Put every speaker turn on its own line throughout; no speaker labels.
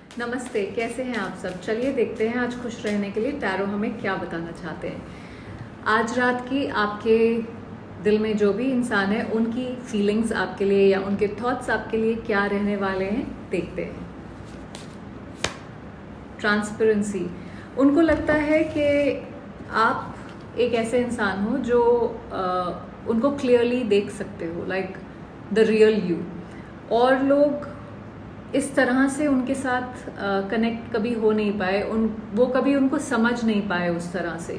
नमस्ते, कैसे हैं आप सब। चलिए देखते हैं आज खुश रहने के लिए टैरो हमें क्या बताना चाहते हैं। आज रात की आपके दिल में जो भी इंसान है उनकी फीलिंग्स आपके लिए या उनके थॉट्स आपके लिए क्या रहने वाले हैं, देखते हैं। ट्रांसपेरेंसी। उनको लगता है कि आप एक ऐसे इंसान हो जो उनको क्लियरली देख सकते हो, लाइक द रियल यू। और लोग इस तरह से उनके साथ कनेक्ट कभी हो नहीं पाए, वो कभी उनको समझ नहीं पाए उस तरह से।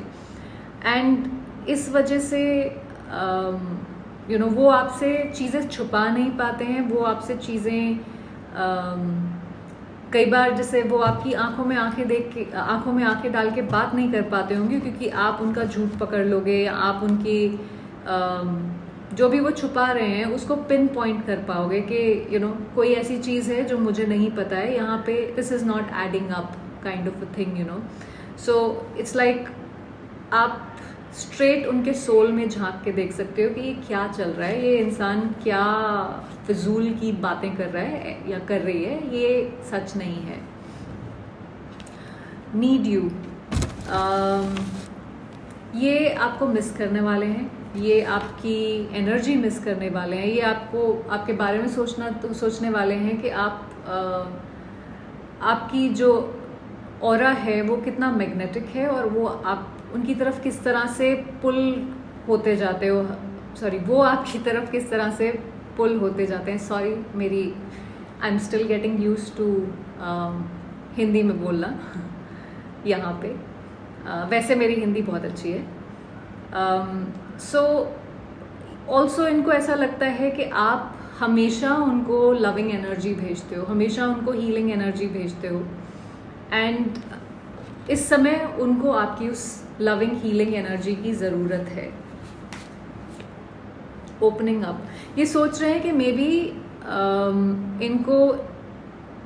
एंड इस वजह से वो आपसे चीज़ें छुपा नहीं पाते हैं। वो आपसे चीज़ें कई बार जैसे वो आपकी आंखों में आंखें डाल के बात नहीं कर पाते होंगे, क्योंकि आप उनका झूठ पकड़ लोगे या आप उनकी जो भी वो छुपा रहे हैं उसको पिन पॉइंट कर पाओगे कि कोई ऐसी चीज़ है जो मुझे नहीं पता है यहाँ पे, this is not adding up kind of a thing. So it's like आप स्ट्रेट उनके सोल में झांक के देख सकते हो कि ये क्या चल रहा है, ये इंसान क्या फिजूल की बातें कर रहा है या कर रही है, ये सच नहीं है। Need you. ये आपको मिस करने वाले हैं, ये आपकी एनर्जी मिस करने वाले हैं, ये आपके बारे में सोचने वाले हैं कि आपकी जो ऑरा है वो कितना मैग्नेटिक है और वो आप उनकी तरफ किस तरह से पुल होते जाते हो। वो आपकी तरफ किस तरह से पुल होते जाते हैं। सॉरी, मेरी I am still getting used to Hindi में बोलना यहाँ पे। वैसे मेरी हिंदी बहुत अच्छी है। सो ऑल्सो इनको ऐसा लगता है कि आप हमेशा उनको लविंग एनर्जी भेजते हो, हमेशा उनको हीलिंग एनर्जी भेजते हो। एंड इस समय उनको आपकी उस लविंग हीलिंग एनर्जी की ज़रूरत है। Opening up. ये सोच रहे हैं कि मे बी इनको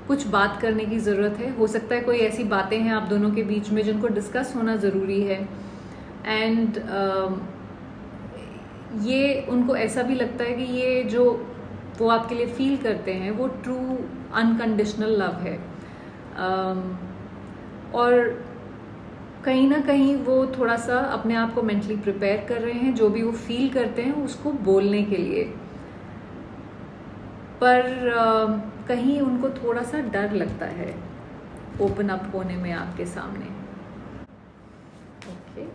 कुछ बात करने की ज़रूरत है। हो सकता है कोई ऐसी बातें हैं आप दोनों के बीच में जिनको डिस्कस होना ज़रूरी है। एंड ये उनको ऐसा भी लगता है कि ये जो वो आपके लिए फील करते हैं वो ट्रू अनकंडीशनल लव है। और कहीं ना कहीं वो थोड़ा सा अपने आप को मेंटली प्रिपेयर कर रहे हैं जो भी वो फील करते हैं उसको बोलने के लिए। पर कहीं उनको थोड़ा सा डर लगता है ओपन अप होने में आपके सामने। ओके।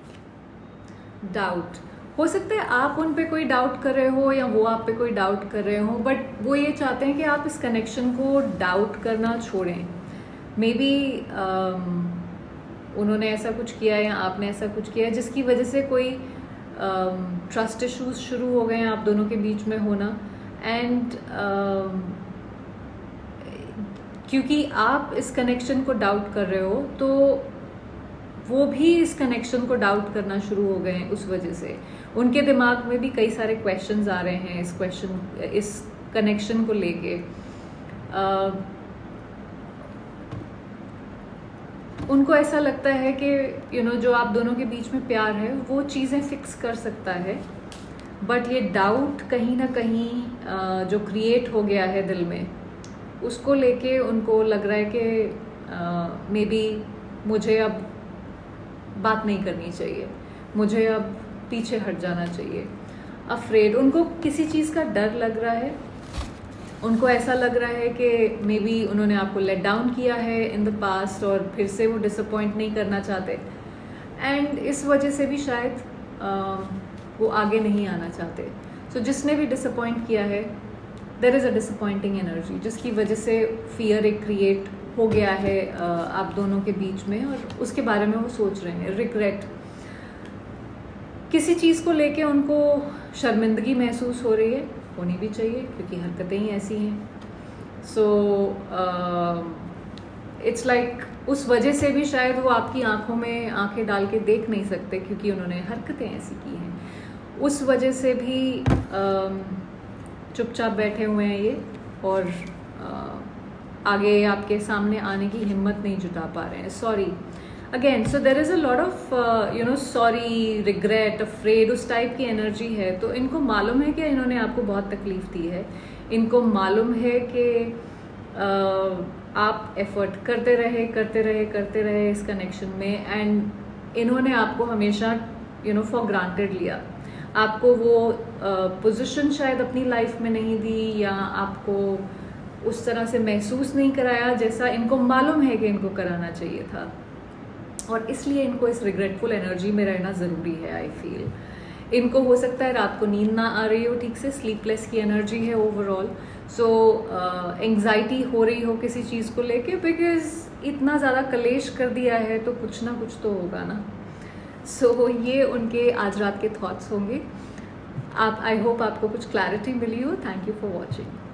डाउट। हो सकता है आप उन पे कोई डाउट कर रहे हो या वो आप पे कोई डाउट कर रहे हो, बट वो ये चाहते हैं कि आप इस कनेक्शन को डाउट करना छोड़ें। मे बी उन्होंने ऐसा कुछ किया या आपने ऐसा कुछ किया जिसकी वजह से कोई ट्रस्ट इश्यूज शुरू हो गए हैं आप दोनों के बीच में होना। एंड क्योंकि आप इस कनेक्शन को डाउट कर रहे हो तो वो भी इस कनेक्शन को डाउट करना शुरू हो गए हैं। उस वजह से उनके दिमाग में भी कई सारे क्वेश्चंस आ रहे हैं इस कनेक्शन को लेके। उनको ऐसा लगता है कि जो आप दोनों के बीच में प्यार है वो चीज़ें फिक्स कर सकता है, बट ये डाउट कहीं ना कहीं जो क्रिएट हो गया है दिल में उसको लेके उनको लग रहा है कि मे बी मुझे अब बात नहीं करनी चाहिए, मुझे अब पीछे हट जाना चाहिए। अफ्रेड। उनको किसी चीज़ का डर लग रहा है। उनको ऐसा लग रहा है कि मे बी उन्होंने आपको लेट डाउन किया है इन द पास्ट और फिर से वो डिसअपॉइंट नहीं करना चाहते। एंड इस वजह से भी शायद वो आगे नहीं आना चाहते। सो जिसने भी डिसअपॉइंट किया है, there is a disappointing energy जिसकी वजह से फियर एक क्रिएट हो गया है आप दोनों के बीच में, और उसके बारे में वो सोच रहे हैं। रिग्रेट। किसी चीज़ को लेके उनको शर्मिंदगी महसूस हो रही है, होनी भी चाहिए क्योंकि हरकतें ही ऐसी हैं। सो इट्स लाइक उस वजह से भी शायद वो आपकी आंखों में आंखें डाल के देख नहीं सकते क्योंकि उन्होंने हरकतें ऐसी की हैं। उस वजह से भी चुपचाप बैठे हुए हैं ये, और आगे आपके सामने आने की हिम्मत नहीं जुटा पा रहे हैं। Sorry again. So there is a lot of sorry, regret, afraid, उस टाइप की एनर्जी है। तो इनको मालूम है कि इन्होंने आपको बहुत तकलीफ दी है। इनको मालूम है कि आप एफर्ट करते रहे इस कनेक्शन में, एंड इन्होंने आपको हमेशा फॉर ग्रांटेड लिया। आपको वो पोजीशन शायद अपनी लाइफ में नहीं दी, या आपको उस तरह से महसूस नहीं कराया जैसा इनको मालूम है कि इनको कराना चाहिए था, और इसलिए इनको इस रिग्रेटफुल एनर्जी में रहना ज़रूरी है। आई फील इनको हो सकता है रात को नींद ना आ रही हो ठीक से, स्लीपलेस की एनर्जी है ओवरऑल, सो एंग्जाइटी हो रही हो किसी चीज़ को लेके, बिकॉज इतना ज़्यादा कलेश कर दिया है तो कुछ ना कुछ तो होगा ना। सो ये उनके आज रात के थॉट्स होंगे। आई होप आपको कुछ क्लैरिटी मिली हो। Thank you for watching.